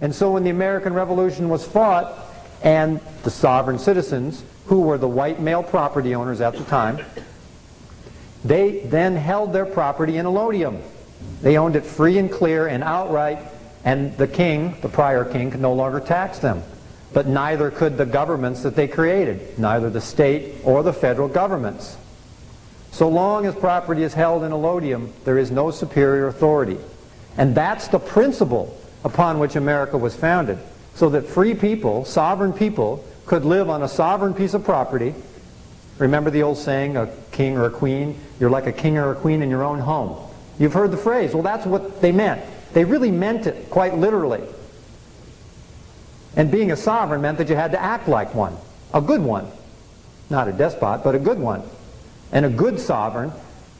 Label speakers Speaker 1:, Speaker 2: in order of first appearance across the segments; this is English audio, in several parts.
Speaker 1: And so when the American Revolution was fought, and the sovereign citizens, who were the white male property owners at the time, they then held their property in allodium. They owned it free and clear and outright, and the king, the prior king, could no longer tax them. But neither could the governments that they created, neither the state or the federal governments. So long as property is held in allodium, there is no superior authority. And that's the principle upon which America was founded, so that free people, sovereign people, could live on a sovereign piece of property. Remember the old saying, a king or a queen, you're like a king or a queen in your own home. You've heard the phrase. Well, that's what they meant. They really meant it, quite literally. And being a sovereign meant that you had to act like one, a good one. Not a despot, but a good one. And a good sovereign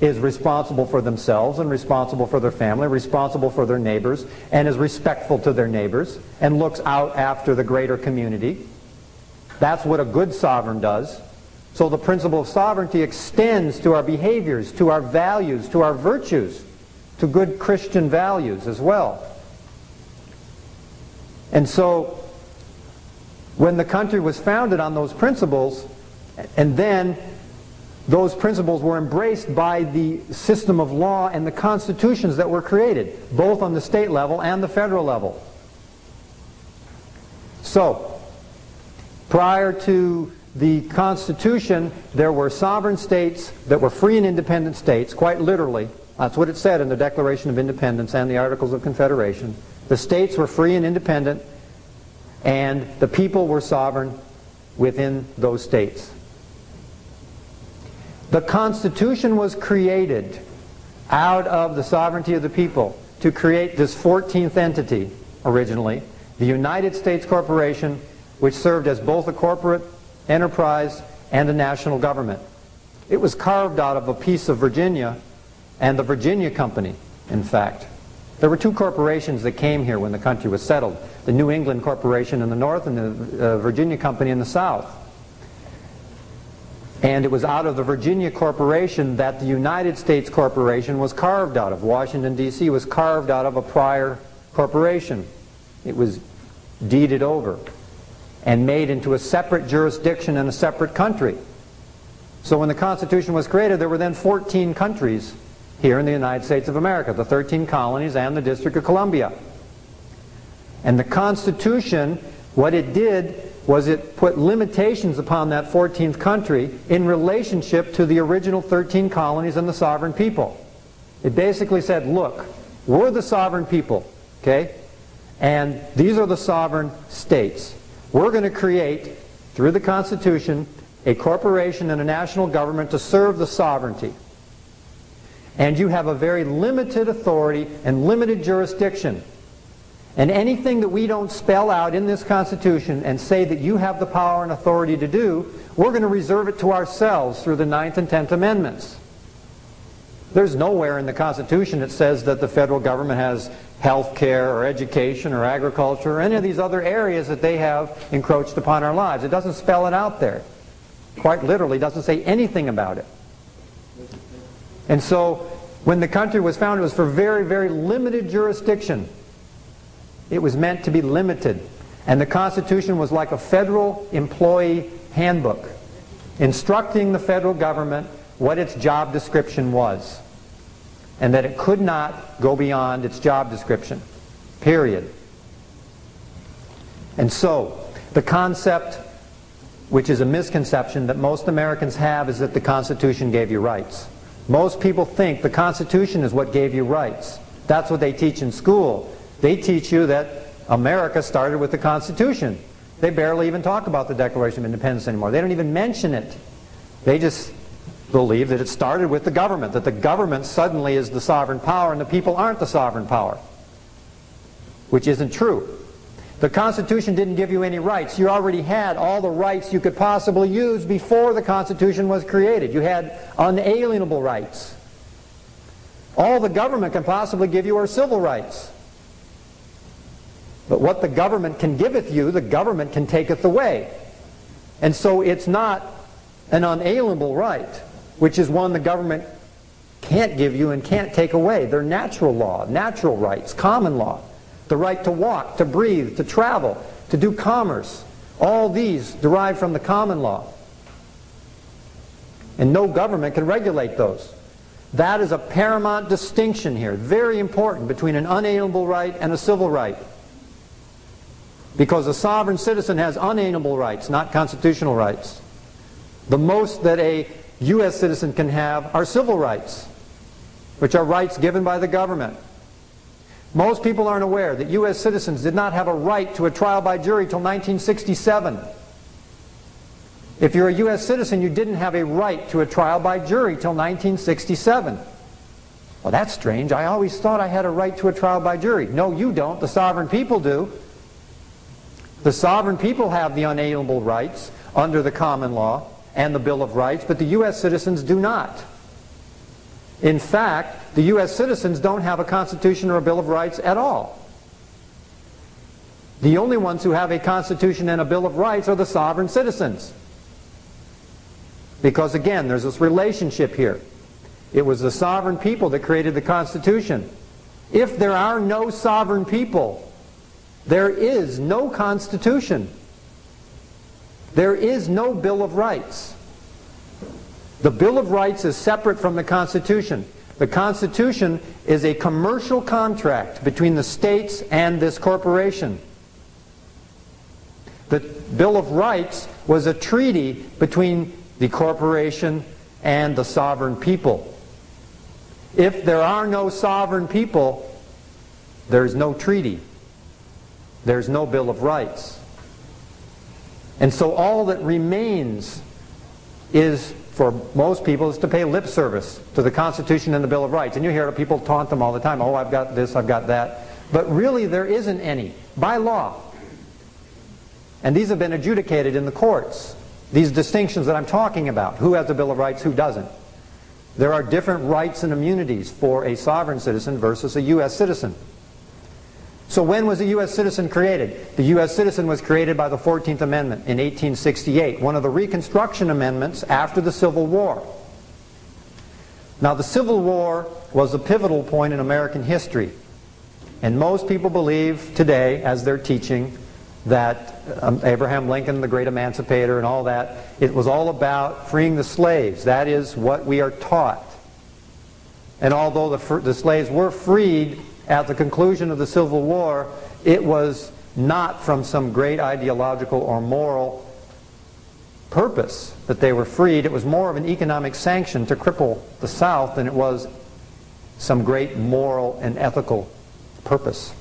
Speaker 1: is responsible for themselves and responsible for their family, responsible for their neighbors, and is respectful to their neighbors, and looks out after the greater community. That's what a good sovereign does. So the principle of sovereignty extends to our behaviors, to our values, to our virtues, to good Christian values as well. And so when the country was founded on those principles, and then those principles were embraced by the system of law and the constitutions that were created, both on the state level and the federal level. So, prior to the Constitution, there were sovereign states that were free and independent states, quite literally. That's what it said in the Declaration of Independence and the Articles of Confederation. The states were free and independent, and the people were sovereign within those states. The Constitution was created out of the sovereignty of the people to create this 14th entity originally, the United States Corporation, which served as both a corporate enterprise and a national government. It was carved out of a piece of Virginia and the Virginia Company, in fact. There were two corporations that came here when the country was settled, the New England Corporation in the north and the Virginia Company in the south. And it was out of the Virginia Corporation that the United States Corporation was carved out of. Washington, D.C. was carved out of a prior corporation. It was deeded over and made into a separate jurisdiction and a separate country. So when the Constitution was created, there were then 14 countries here in the United States of America, the 13 colonies and the District of Columbia. And the Constitution, what it did was it put limitations upon that 14th country in relationship to the original 13 colonies and the sovereign people. It basically said, look, we're the sovereign people, okay? And these are the sovereign states. We're going to create, through the Constitution, a corporation and a national government to serve the sovereignty. And you have a very limited authority and limited jurisdiction. And anything that we don't spell out in this Constitution and say that you have the power and authority to do, we're going to reserve it to ourselves through the 9th and 10th Amendments. There's nowhere in the Constitution that says that the federal government has health care or education or agriculture or any of these other areas that they have encroached upon our lives. It doesn't spell it out there. Quite literally doesn't say anything about it. And so when the country was founded, it was for very, very limited jurisdiction. It was meant to be limited. And the Constitution was like a federal employee handbook, instructing the federal government what its job description was, and that it could not go beyond its job description, period. And so, the concept, which is a misconception that most Americans have, is that the Constitution gave you rights. Most people think the Constitution is what gave you rights. That's what they teach in school. They teach you that America started with the Constitution. They barely even talk about the Declaration of Independence anymore. They don't even mention it. They just believe that it started with the government, that the government suddenly is the sovereign power and the people aren't the sovereign power, which isn't true. The Constitution didn't give you any rights. You already had all the rights you could possibly use before the Constitution was created. You had unalienable rights. All the government can possibly give you are civil rights. But what the government can giveth you, the government can taketh away. And so it's not an unalienable right, which is one the government can't give you and can't take away. They're natural law, natural rights, common law. the right to walk, to breathe, to travel, to do commerce. All these derive from the common law. And no government can regulate those. That is a paramount distinction here, very important, between an unalienable right and a civil right. Because a sovereign citizen has unalienable rights, not constitutional rights. The most that a U.S. citizen can have are civil rights, which are rights given by the government. Most people aren't aware that U.S. citizens did not have a right to a trial by jury till 1967. If you're a U.S. citizen, you didn't have a right to a trial by jury till 1967. Well, that's strange. I always thought I had a right to a trial by jury. No, you don't. The sovereign people do. The sovereign people have the unalienable rights under the common law and the Bill of Rights, but the U.S. citizens do not. In fact, the U.S. citizens don't have a Constitution or a Bill of Rights at all. The only ones who have a Constitution and a Bill of Rights are the sovereign citizens. Because again, there's this relationship here. It was the sovereign people that created the Constitution. If there are no sovereign people, there is no Constitution. There is no Bill of Rights. The Bill of Rights is separate from the Constitution. The Constitution is a commercial contract between the states and this corporation. The Bill of Rights was a treaty between the corporation and the sovereign people. If there are no sovereign people, there's no treaty. There's no Bill of Rights. And so all that remains is, for most people, is to pay lip service to the Constitution and the Bill of Rights. And you hear people taunt them all the time, oh, I've got this, I've got that. But really there isn't any, by law. And these have been adjudicated in the courts. These distinctions that I'm talking about, who has a Bill of Rights, who doesn't. There are different rights and immunities for a sovereign citizen versus a U.S. citizen. So when was a U.S. citizen created? The U.S. citizen was created by the 14th Amendment in 1868, one of the Reconstruction Amendments after the Civil War. Now the Civil War was a pivotal point in American history. And most people believe today, as they're teaching, that Abraham Lincoln, the great emancipator and all that, it was all about freeing the slaves. That is what we are taught. And although the slaves were freed at the conclusion of the Civil War, it was not from some great ideological or moral purpose that they were freed. It was more of an economic sanction to cripple the South than it was some great moral and ethical purpose.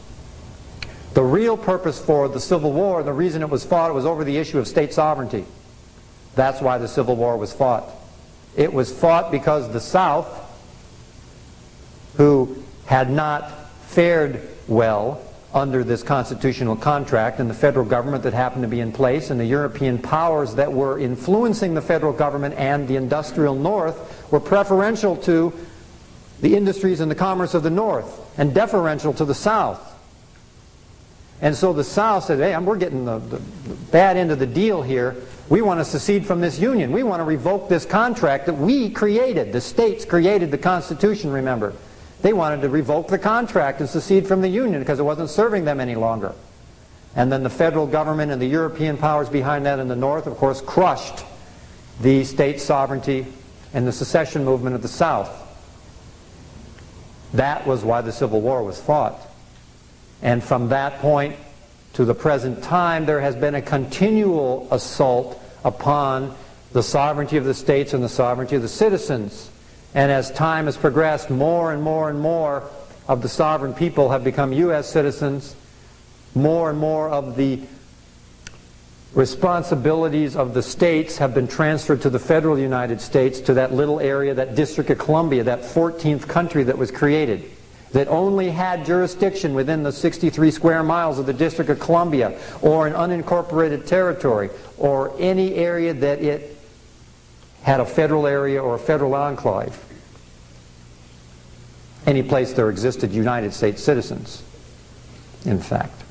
Speaker 1: The real purpose for the Civil War, the reason it was fought, it was over the issue of state sovereignty. That's why the Civil War was fought. It was fought because the South, who had not fared well under this constitutional contract, and the federal government that happened to be in place, and the European powers that were influencing the federal government and the industrial North, were preferential to the industries and the commerce of the North and deferential to the South. And so the South said, hey, we're getting the bad end of the deal here. We want to secede from this union. We want to revoke this contract that we created. The states created the Constitution, remember. They wanted to revoke the contract and secede from the union because it wasn't serving them any longer. And then the federal government and the European powers behind that in the North, of course, crushed the state sovereignty and the secession movement of the South. That was why the Civil War was fought. And from that point to the present time, there has been a continual assault upon the sovereignty of the states and the sovereignty of the citizens. And as time has progressed, more and more and more of the sovereign people have become U.S. citizens. More and more of the responsibilities of the states have been transferred to the federal United States, to that little area, that District of Columbia, that 14th country that was created, that only had jurisdiction within the 63 square miles of the District of Columbia, or an unincorporated territory, or any area that it had a federal area or a federal enclave. Any place there existed United States citizens, in fact.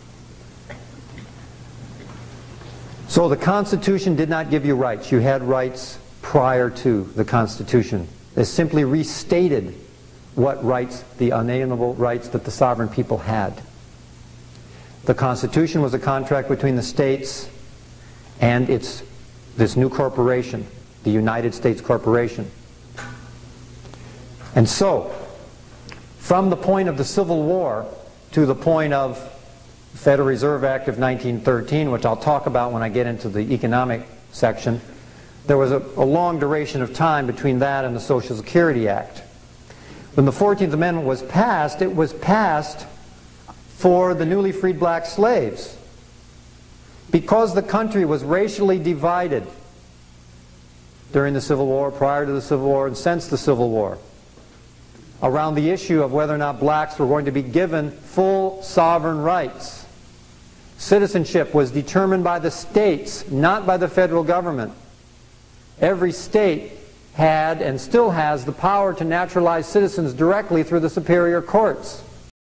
Speaker 1: So the Constitution did not give you rights. You had rights prior to the Constitution. It simply restated what rights, the unalienable rights that the sovereign people had. The Constitution was a contract between the states and this new corporation, the United States Corporation. And so, from the point of the Civil War to the point of the Federal Reserve Act of 1913, which I'll talk about when I get into the economic section, there was a long duration of time between that and the Social Security Act. When the 14th Amendment was passed, it was passed for the newly freed black slaves. Because the country was racially divided during the Civil War, prior to the Civil War, and since the Civil War, around the issue of whether or not blacks were going to be given full sovereign rights. Citizenship was determined by the states, not by the federal government. Every state had and still has the power to naturalize citizens directly through the superior courts.